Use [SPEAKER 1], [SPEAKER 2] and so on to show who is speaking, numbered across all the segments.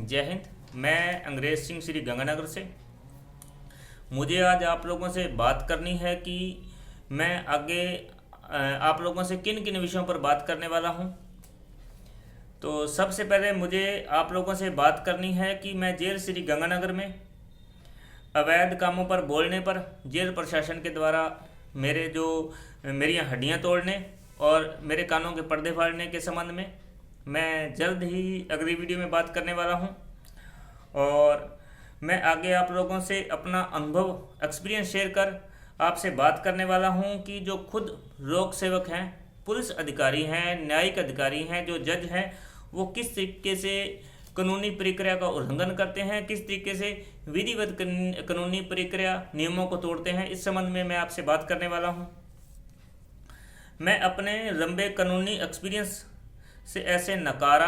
[SPEAKER 1] जय हिंद। मैं अंग्रेज सिंह श्री गंगानगर से। मुझे आज आप लोगों से बात करनी है कि मैं आगे आप लोगों से किन किन विषयों पर बात करने वाला हूं। तो सबसे पहले मुझे आप लोगों से बात करनी है कि मैं जेल श्री गंगानगर में अवैध कामों पर बोलने पर जेल प्रशासन के द्वारा मेरी हड्डियां तोड़ने और मेरे कानों के पर्दे फाड़ने के संबंध में मैं जल्द ही अगली वीडियो में बात करने वाला हूं। और मैं आगे आप लोगों से अपना अनुभव एक्सपीरियंस शेयर कर आपसे बात करने वाला हूं कि जो खुद लोक सेवक हैं, पुलिस अधिकारी हैं, न्यायिक अधिकारी हैं, जो जज हैं, वो किस तरीके से कानूनी प्रक्रिया का उल्लंघन करते हैं, किस तरीके से विधिवत कानूनी प्रक्रिया नियमों को तोड़ते हैं। इस संबंध में मैं आपसे बात करने वाला हूं। मैं अपने लंबे कानूनी एक्सपीरियंस से ऐसे नकारा,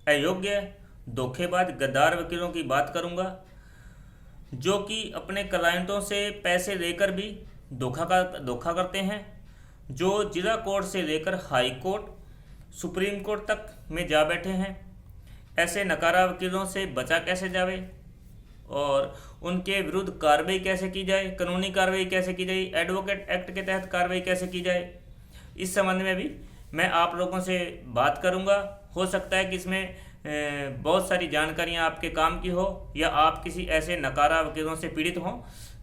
[SPEAKER 1] अयोग्य, धोखेबाज, गद्दार वकीलों की बात करूंगा जो कि अपने क्लाइंटों से पैसे लेकर भी धोखा करते हैं, जो जिला कोर्ट से लेकर हाई कोर्ट, सुप्रीम कोर्ट तक में जा बैठे हैं। ऐसे नकारा वकीलों से बचा कैसे जावे और उनके विरुद्ध कार्रवाई कैसे की जाए, कानूनी कार्रवाई कैसे की जाए, एडवोकेट एक्ट के तहत कार्रवाई कैसे की जाए, इस संबंध में भी मैं आप लोगों से बात करूंगा। हो सकता है कि इसमें बहुत सारी जानकारियां आपके काम की हो या आप किसी ऐसे नकारा वकीलों से पीड़ित हों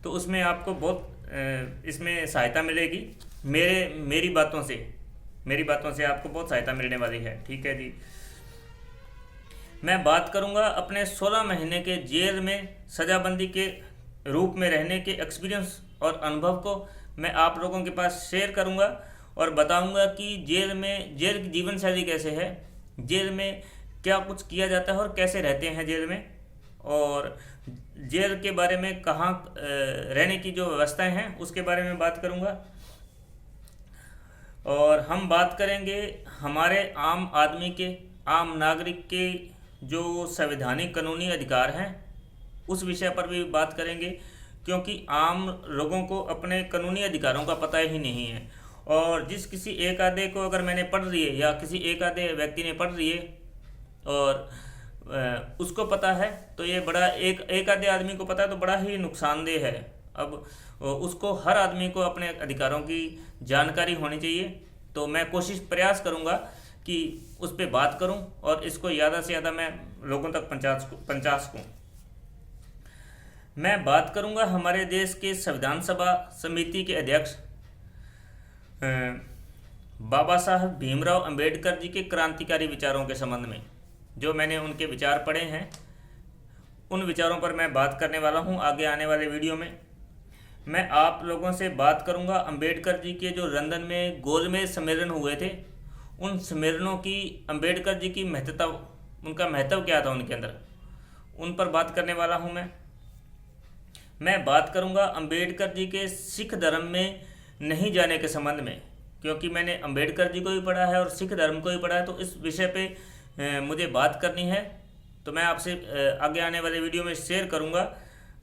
[SPEAKER 1] तो उसमें आपको बहुत इसमें सहायता मिलेगी। मेरी बातों से आपको बहुत सहायता मिलने वाली है। ठीक है जी। मैं बात करूंगा अपने 16 महीने के जेल में सजाबंदी के रूप में रहने के एक्सपीरियंस और अनुभव को मैं आप लोगों के पास शेयर करूंगा और बताऊंगा कि जेल की जीवन शैली कैसे है, जेल में क्या कुछ किया जाता है और कैसे रहते हैं जेल में, और जेल के बारे में कहाँ रहने की जो व्यवस्थाएं हैं उसके बारे में बात करूंगा। और हम बात करेंगे हमारे आम आदमी के, आम नागरिक के जो संवैधानिक कानूनी अधिकार हैं उस विषय पर भी बात करेंगे, क्योंकि आम लोगों को अपने कानूनी अधिकारों का पता ही नहीं है। और जिस किसी एक आधे को अगर मैंने पढ़ लिए या किसी एक आधे व्यक्ति ने पढ़ लिए और उसको पता है तो ये बड़ा एक आधे आदमी को पता है तो बड़ा ही नुकसानदेह है। अब उसको हर आदमी को अपने अधिकारों की जानकारी होनी चाहिए। तो मैं प्रयास करूँगा कि उस पर बात करूँ और इसको ज़्यादा से ज़्यादा मैं लोगों तक पहुँचा सकूँ। मैं बात करूँगा हमारे देश के संविधान सभा समिति के अध्यक्ष बाबा साहब भीमराव अंबेडकर जी के क्रांतिकारी विचारों के संबंध में। जो मैंने उनके विचार पढ़े हैं उन विचारों पर मैं बात करने वाला हूं। आगे आने वाले वीडियो में मैं आप लोगों से बात करूंगा अंबेडकर जी के जो लंदन में गोलमेज सम्मेलन हुए थे, उन सम्मेलनों की अंबेडकर जी की महत्ता, उनका महत्व क्या था उनके अंदर, उन पर बात करने वाला हूं। मैं बात करूंगा अंबेडकर जी के सिख धर्म में नहीं जाने के संबंध में, क्योंकि मैंने अंबेडकर जी को भी पढ़ा है और सिख धर्म को भी पढ़ा है, तो इस विषय पे मुझे बात करनी है। तो मैं आपसे आगे आने वाले वीडियो में शेयर करूंगा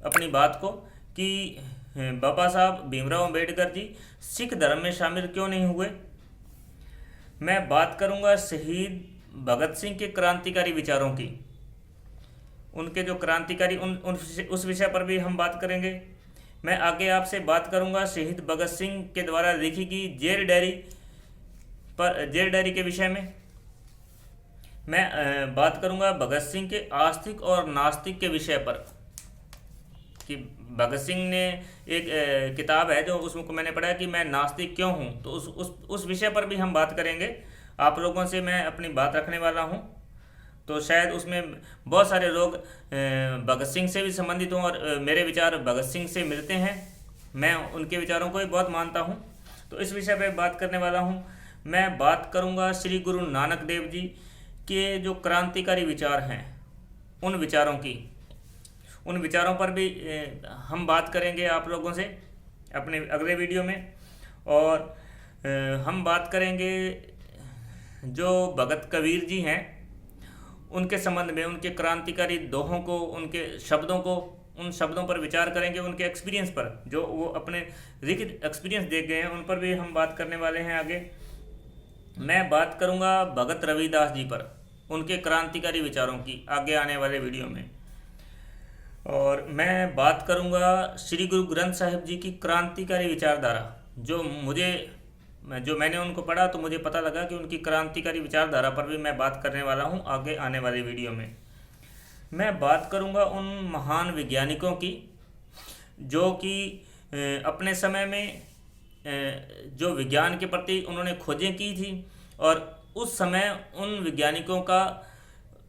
[SPEAKER 1] अपनी बात को कि बाबा साहब भीमराव अंबेडकर जी सिख धर्म में शामिल क्यों नहीं हुए। मैं बात करूंगा शहीद भगत सिंह के क्रांतिकारी विचारों की, उनके जो क्रांतिकारी उस विषय पर भी हम बात करेंगे। मैं आगे आपसे बात करूंगा शहीद भगत सिंह के द्वारा लिखी गई जेल डायरी के विषय में। मैं बात करूंगा भगत सिंह के आस्तिक और नास्तिक के विषय पर कि भगत सिंह ने एक किताब है जो उसको मैंने पढ़ा है कि मैं नास्तिक क्यों हूं, तो उस विषय पर भी हम बात करेंगे। आप लोगों से मैं अपनी बात रखने वाला हूं। तो शायद उसमें बहुत सारे लोग भगत सिंह से भी संबंधित हों और मेरे विचार भगत सिंह से मिलते हैं। मैं उनके विचारों को भी बहुत मानता हूं, तो इस विषय पर बात करने वाला हूं। मैं बात करूंगा श्री गुरु नानक देव जी के जो क्रांतिकारी विचार हैं उन विचारों पर भी हम बात करेंगे आप लोगों से अपने अगले वीडियो में। और हम बात करेंगे जो भगत कबीर जी हैं उनके संबंध में, उनके क्रांतिकारी दोहों को, उनके शब्दों को, उन शब्दों पर विचार करेंगे, उनके एक्सपीरियंस पर, जो वो अपने लिखित एक्सपीरियंस देख गए हैं उन पर भी हम बात करने वाले हैं आगे। मैं बात करूंगा भगत रविदास जी पर। उनके क्रांतिकारी विचारों की आगे आने वाले वीडियो में। और मैं बात करूंगा श्री गुरु ग्रंथ साहिब जी की क्रांतिकारी विचारधारा, जो मैंने उनको पढ़ा तो मुझे पता लगा कि उनकी क्रांतिकारी विचारधारा पर भी मैं बात करने वाला हूं आगे आने वाली वीडियो में। मैं बात करूंगा उन महान वैज्ञानिकों की जो कि अपने समय में जो विज्ञान के प्रति उन्होंने खोजें की थी, और उस समय उन वैज्ञानिकों का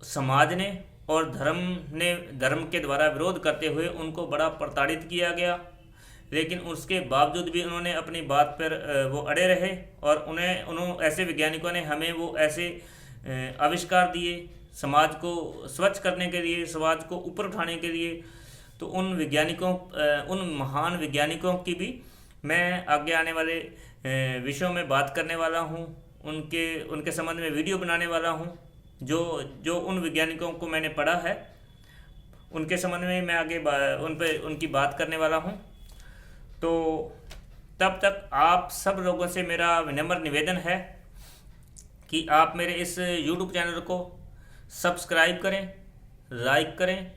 [SPEAKER 1] समाज ने और धर्म के द्वारा विरोध करते हुए उनको बड़ा प्रताड़ित किया गया। लेकिन उसके बावजूद भी उन्होंने अपनी बात पर वो अड़े रहे, और उन्होंने ऐसे वैज्ञानिकों ने हमें वो ऐसे आविष्कार दिए समाज को स्वच्छ करने के लिए, समाज को ऊपर उठाने के लिए। तो उन महान वैज्ञानिकों की भी मैं आगे आने वाले विषयों में बात करने वाला हूँ, उनके संबंध में वीडियो बनाने वाला हूँ। जो उन वैज्ञानिकों को मैंने पढ़ा है उनके संबंध में मैं आगे उनकी बात करने वाला हूँ। तो तब तक आप सब लोगों से मेरा विनम्र निवेदन है कि आप मेरे इस YouTube चैनल को सब्सक्राइब करें, लाइक करें,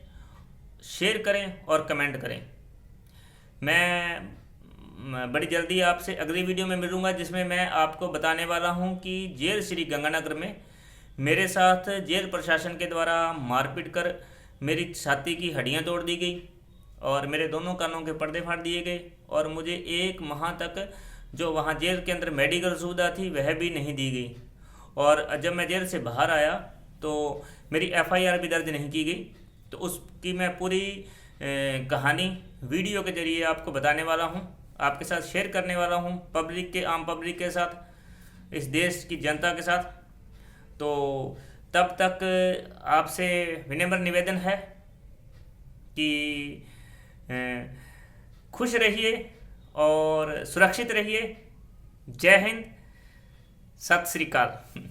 [SPEAKER 1] शेयर करें और कमेंट करें। मैं बड़ी जल्दी आपसे अगली वीडियो में मिलूँगा, जिसमें मैं आपको बताने वाला हूँ कि जेल श्री गंगानगर में मेरे साथ जेल प्रशासन के द्वारा मारपीट कर मेरी छाती की हड्डियाँ तोड़ दी गई और मेरे दोनों कानों के पर्दे फाड़ दिए गए, और मुझे 1 माह तक जो वहाँ जेल के अंदर मेडिकल सुविधा थी वह भी नहीं दी गई। और जब मैं जेल से बाहर आया तो मेरी FIR भी दर्ज नहीं की गई। तो उसकी मैं पूरी कहानी वीडियो के जरिए आपको बताने वाला हूँ, आपके साथ शेयर करने वाला हूँ, आम पब्लिक के साथ, इस देश की जनता के साथ। तो तब तक आपसे विनम्र निवेदन है कि खुश रहिए और सुरक्षित रहिए। जय हिंद, सत श्री अकाल।